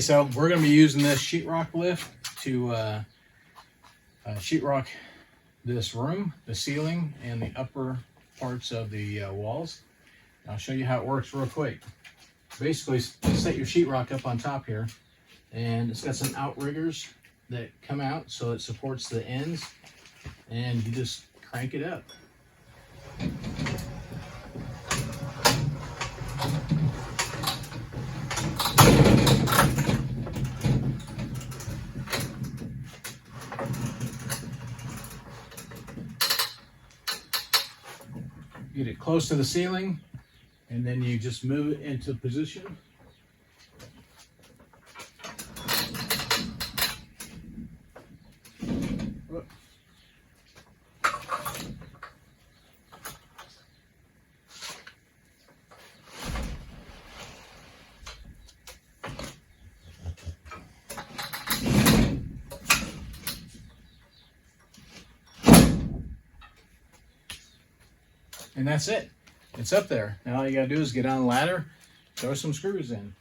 so we're going to be using this sheetrock lift to sheetrock this room, the ceiling, and the upper parts of the walls. I'll show you how it works real quick. Basically, set your sheetrock up on top here, and it's got some outriggers that come out so it supports the ends, and you just crank it up. Get it close to the ceiling, and then you just move it into position. And that's it. It's up there. Now all you gotta do is get on a ladder, throw some screws in.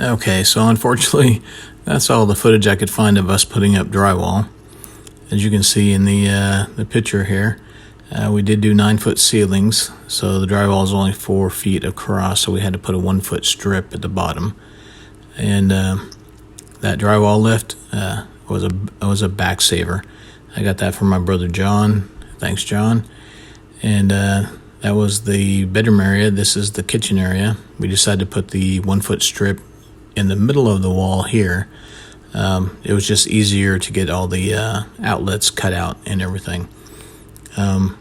Okay, so unfortunately, that's all the footage I could find of us putting up drywall. As you can see in the picture here, we did do 9-foot ceilings, so the drywall is only 4 feet across, so we had to put a 1-foot strip at the bottom. And that drywall lift was a back saver. I got that from my brother John. Thanks, John. And that was the bedroom area. This is the kitchen area. We decided to put the 1-foot strip in the middle of the wall here. It was just easier to get all the outlets cut out and everything. And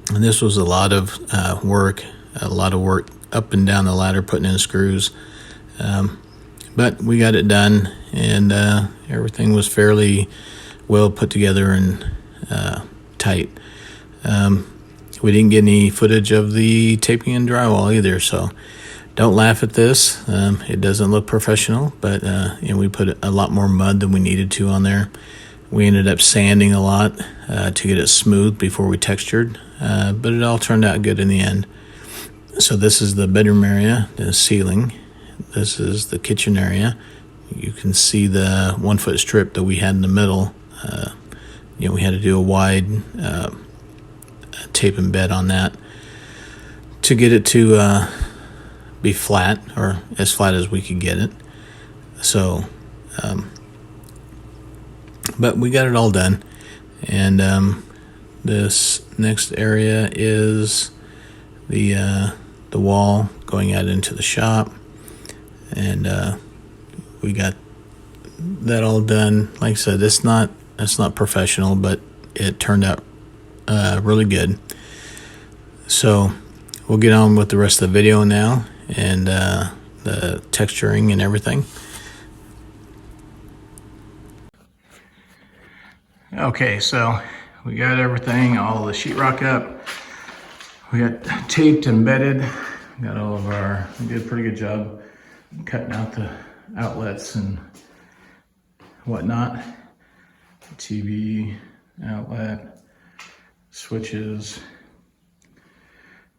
this was a lot of work up and down the ladder, putting in screws. But we got it done, and everything was fairly well put together and tight. We didn't get any footage of the taping and drywall either, so don't laugh at this. It doesn't look professional, but we put a lot more mud than we needed to on there. We ended up sanding a lot to get it smooth before we textured, but it all turned out good in the end. So this is the bedroom area, the ceiling. This is the kitchen area. You can see the 1-foot strip that we had in the middle. We had to do a wide tape and bed on that to get it to be flat, or as flat as we could get it. So but we got it all done. And this next area is the wall going out into the shop, and we got that all done. Like I said, it's not professional, but it turned out really good. So we'll get on with the rest of the video now, and the texturing and everything. Okay, so we got everything, all the sheetrock up. We got taped and bedded. Got all of we did a pretty good job cutting out the outlets and whatnot. TV outlet, switches.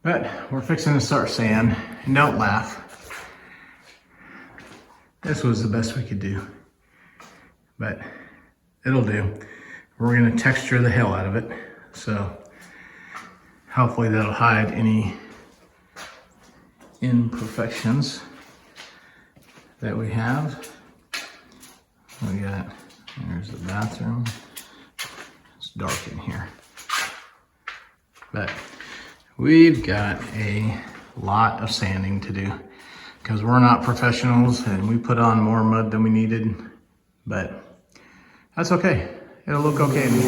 But we're fixing to start sand, and don't laugh. This was the best we could do, but it'll do. We're gonna texture the hell out of it, so hopefully that'll hide any imperfections that we have. We got, there's the bathroom. It's dark in here, but we've got a lot of sanding to do because we're not professionals and we put on more mud than we needed, but that's okay. It'll look okay in the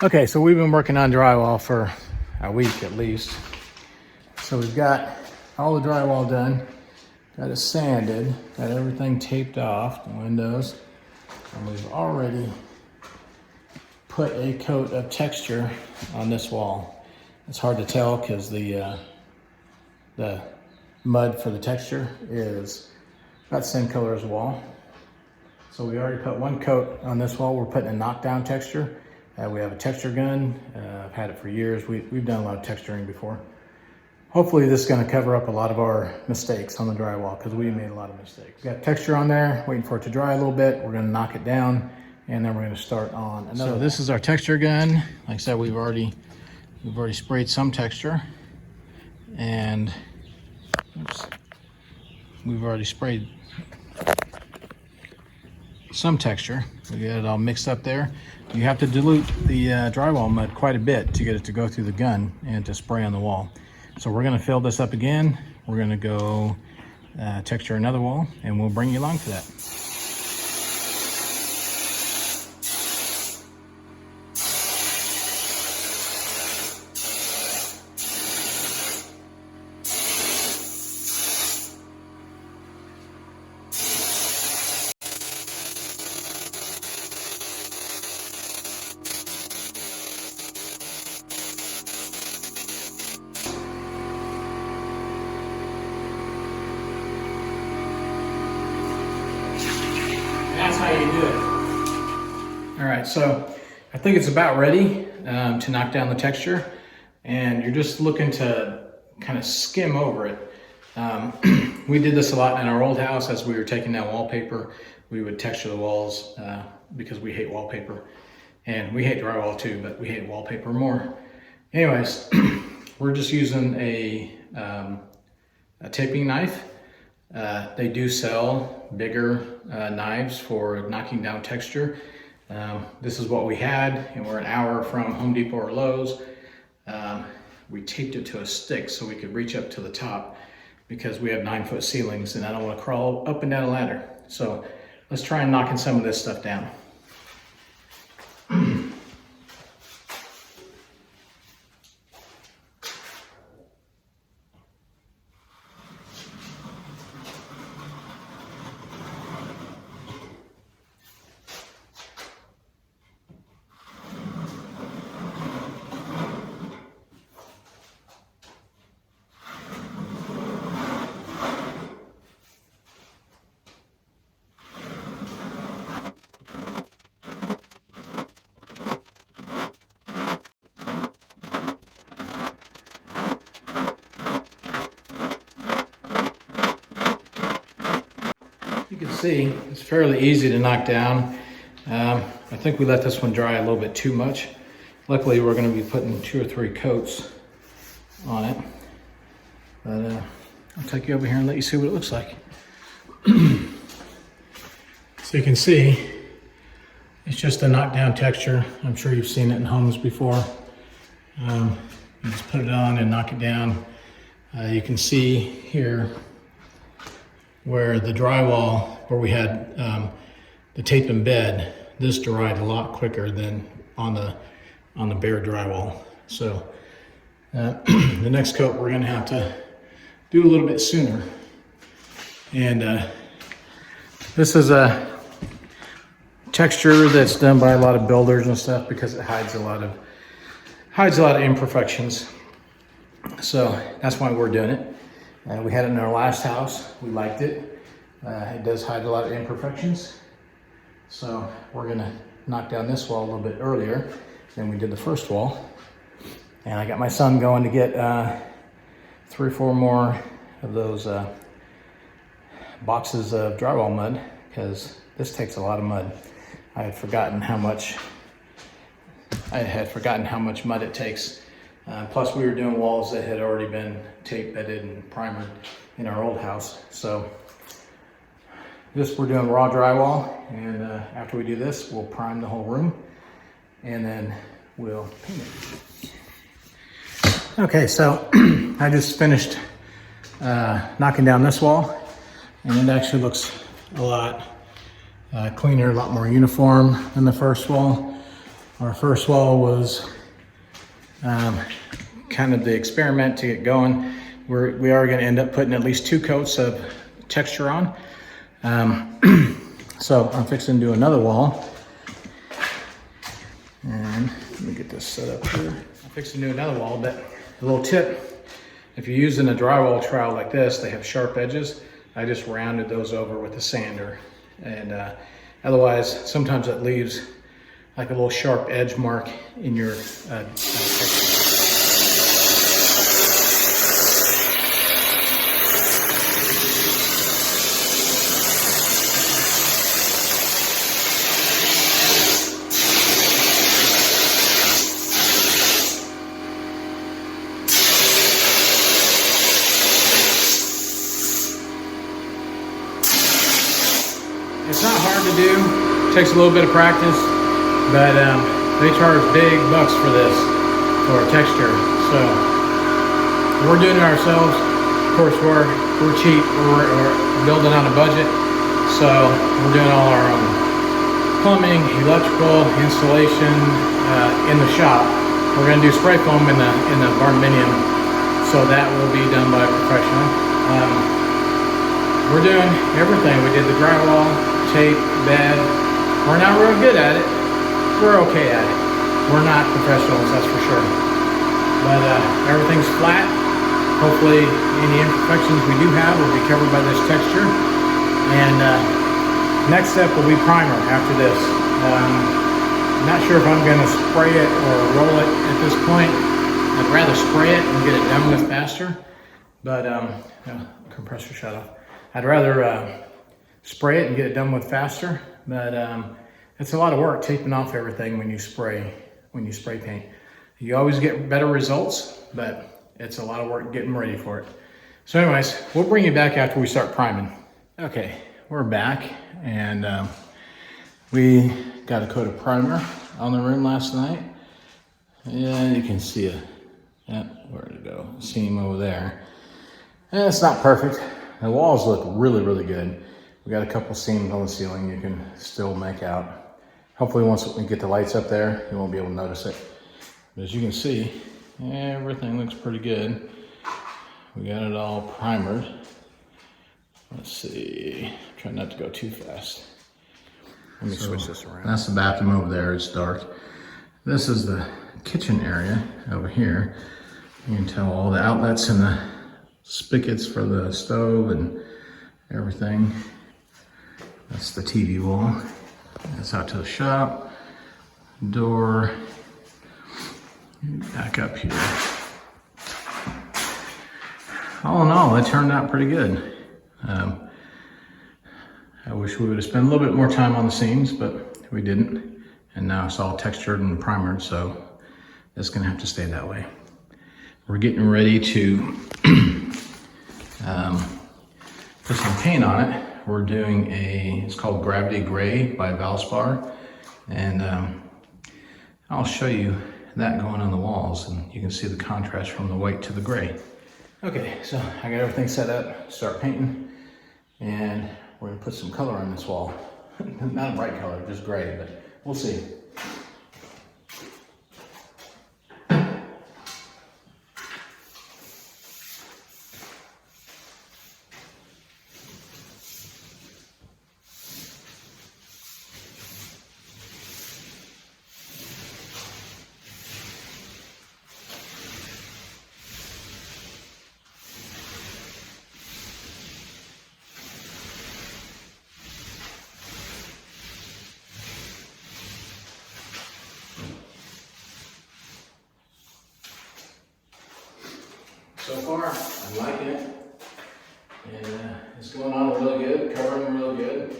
Okay, so we've been working on drywall for a week at least. So we've got all the drywall done, got it sanded, got everything taped off, the windows, and we've already put a coat of texture on this wall. It's hard to tell because the mud for the texture is about the same color as the wall. So we already put one coat on this wall. We're putting a knockdown texture. We have a texture gun. I've had it for years. We've done a lot of texturing before. Hopefully this is going to cover up a lot of our mistakes on the drywall because we made a lot of mistakes. We've got texture on there, waiting for it to dry a little bit. We're going to knock it down and then we're going to start on another. So this is our texture gun. Like I said, we've already sprayed some texture, and oops, we've already sprayed some texture. We got it all mixed up there. You have to dilute the drywall mud quite a bit to get it to go through the gun and to spray on the wall. So we're going to fill this up again. We're going to go texture another wall, and we'll bring you along for that. That's how you do it. All right, so I think it's about ready to knock down the texture, and you're just looking to kind of skim over it. We did this a lot in our old house as we were taking down wallpaper. We would texture the walls because we hate wallpaper, and we hate drywall too, but we hate wallpaper more. Anyways, we're just using a taping knife. They do sell bigger knives for knocking down texture. This is what we had, and we're an hour from Home Depot or Lowe's. We taped it to a stick so we could reach up to the top because we have 9-foot ceilings and I don't want to crawl up and down a ladder. So let's try and knocking some of this stuff down. you can see, it's fairly easy to knock down. I think we let this one dry a little bit too much. Luckily, we're going to be putting 2 or 3 coats on it. But I'll take you over here and let you see what it looks like. So you can see, it's just a knockdown texture. I'm sure you've seen it in homes before. You just put it on and knock it down. You can see here where the drywall, where we had the tape in bed, this dried a lot quicker than on the bare drywall. So the next coat we're gonna have to do a little bit sooner. And this is a texture that's done by a lot of builders and stuff because it hides a lot of imperfections. So that's why we're doing it. We had it in our last house. We liked it. It does hide a lot of imperfections. So we're gonna knock down this wall a little bit earlier than we did the first wall. And I got my son going to get 3 or 4 more of those boxes of drywall mud, because this takes a lot of mud. I had forgotten how much mud it takes. Plus we were doing walls that had already been tape bedded and primered in our old house. So this, we're doing raw drywall, and after we do this, we'll prime the whole room and then we'll paint it. Okay, so I just finished knocking down this wall, and it actually looks a lot cleaner, a lot more uniform than the first wall. Our first wall was kind of the experiment to get going. We are going to end up putting at least 2 coats of texture on. So I'm fixing to do another wall. And let me get this set up here. I'm fixing to do another wall, but a little tip: if you're using a drywall trowel like this, they have sharp edges. I just rounded those over with a sander. And otherwise, sometimes it leaves like a little sharp edge mark in your texture. It's not hard to do, it takes a little bit of practice, but they charge big bucks for this, for texture. So we're doing it ourselves. Of course, we're cheap, we're building on a budget, so we're doing all our own plumbing, electrical, installation in the shop. We're going to do spray foam in the barndominium, so that will be done by a professional. We're doing everything. We did the drywall, tape, bed. We're not real good at it. We're okay at it. We're not professionals, that's for sure. But everything's flat. Hopefully any imperfections we do have will be covered by this texture. And next step will be primer after this. I'm not sure if I'm going to spray it or roll it at this point. I'd rather spray it and get it done with faster. But compressor shut off. I'd rather spray it and get it done with faster, but it's a lot of work taping off everything when you spray paint. You always get better results, but it's a lot of work getting ready for it. So anyways, we'll bring you back after we start priming. Okay, we're back, and we got a coat of primer on the room last night. And you can see where to go, seam over there. And it's not perfect. The walls look really, really good. We got a couple seams on the ceiling you can still make out. Hopefully once we get the lights up there, you won't be able to notice it. But as you can see, everything looks pretty good. We got it all primered. Let's see, try not to go too fast. Let me switch this around. That's the bathroom over there, it's dark. This is the kitchen area over here. You can tell all the outlets and the spigots for the stove and everything. That's the TV wall. That's out to the shop. Door. Back up here. All in all, it turned out pretty good. I wish we would have spent a little bit more time on the seams, but we didn't. And now it's all textured and primered, so it's gonna have to stay that way. We're getting ready to put some paint on it. We're doing it's called Gravity Gray by Valspar. And I'll show you that going on the walls, and you can see the contrast from the white to the gray. Okay, so I got everything set up, start painting, and we're gonna put some color on this wall. Not a bright color, just gray, but we'll see. So far, I'm liking it, and it's going on really good, covering really good.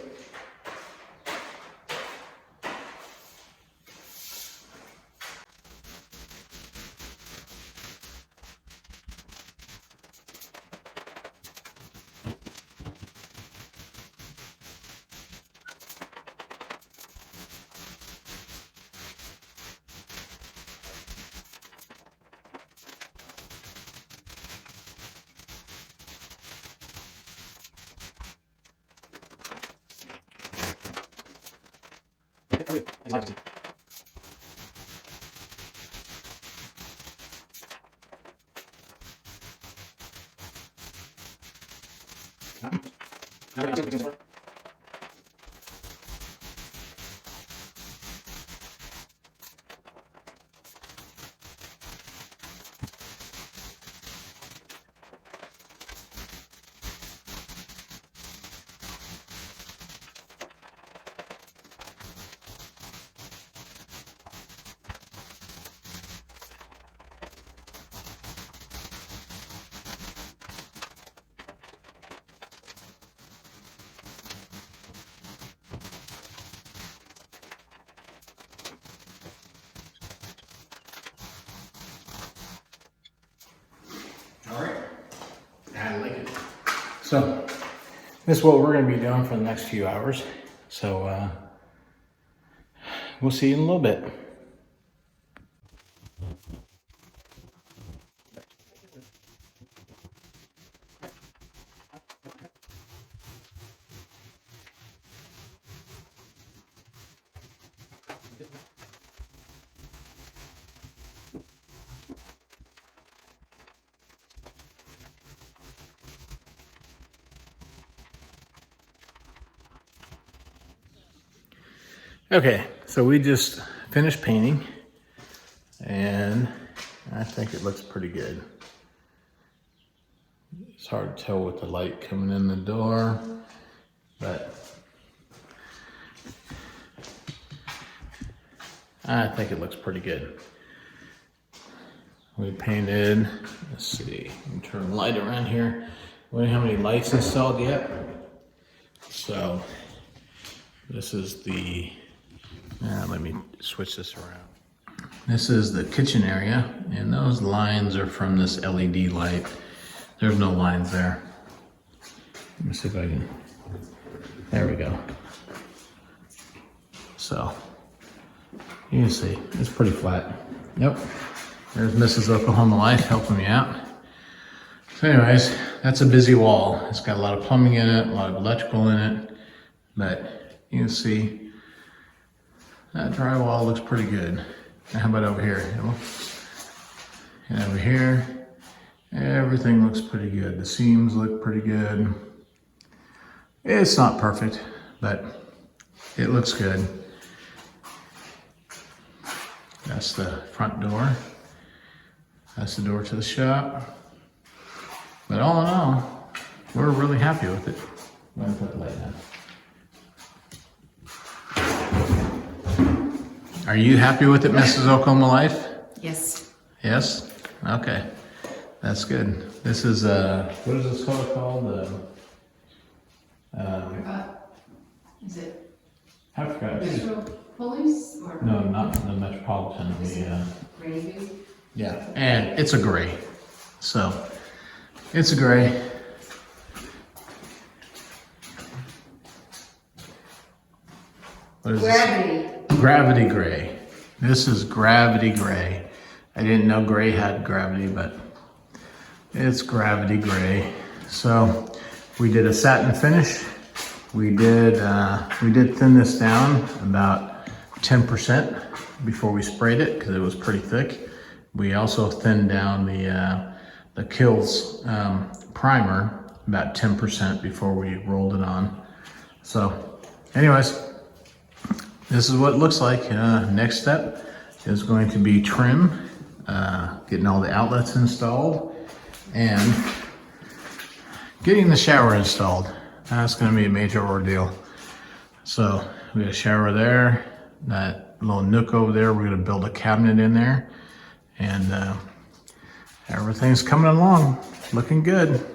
All right, I like it. So this is what we're going to be doing for the next few hours. So we'll see you in a little bit. Okay, so we just finished painting, and I think it looks pretty good. It's hard to tell with the light coming in the door, but I think it looks pretty good. We painted, let's see, let me turn the light around here. We don't have any lights installed yet. So this is the, let me switch this around. This is the kitchen area, and those lines are from this LED light. There's no lines there. Let me see if I can, there we go. So, you can see, it's pretty flat. Yep, there's Mrs. Oklahoma Life helping me out. So anyways, that's a busy wall. It's got a lot of plumbing in it, a lot of electrical in it, but you can see that drywall looks pretty good. Now how about over here? And over here, everything looks pretty good. The seams look pretty good. It's not perfect, but it looks good. That's the front door. That's the door to the shop. But all in all, we're really happy with it. I'm gonna put the light down. Are you happy with it, Mrs. Oklahoma Life? Yes. Yes? Okay. That's good. This is, what is this color called? Is it I forgot. Metropolis or? No, not the Metropolitan. The Gravy? yeah, and it's a gray. So it's a gray. What is Gravity. this? Gravity gray. This is gravity gray. I didn't know gray had gravity, but it's gravity gray. So we did a satin finish. We did thin this down about 10% before we sprayed it because it was pretty thick. We also thinned down the Kills primer about 10% before we rolled it on. So anyways, this is what it looks like. Next step is going to be trim, getting all the outlets installed, and getting the shower installed. That's going to be a major ordeal. So we got a shower there, that little nook over there, we're going to build a cabinet in there, and everything's coming along, looking good.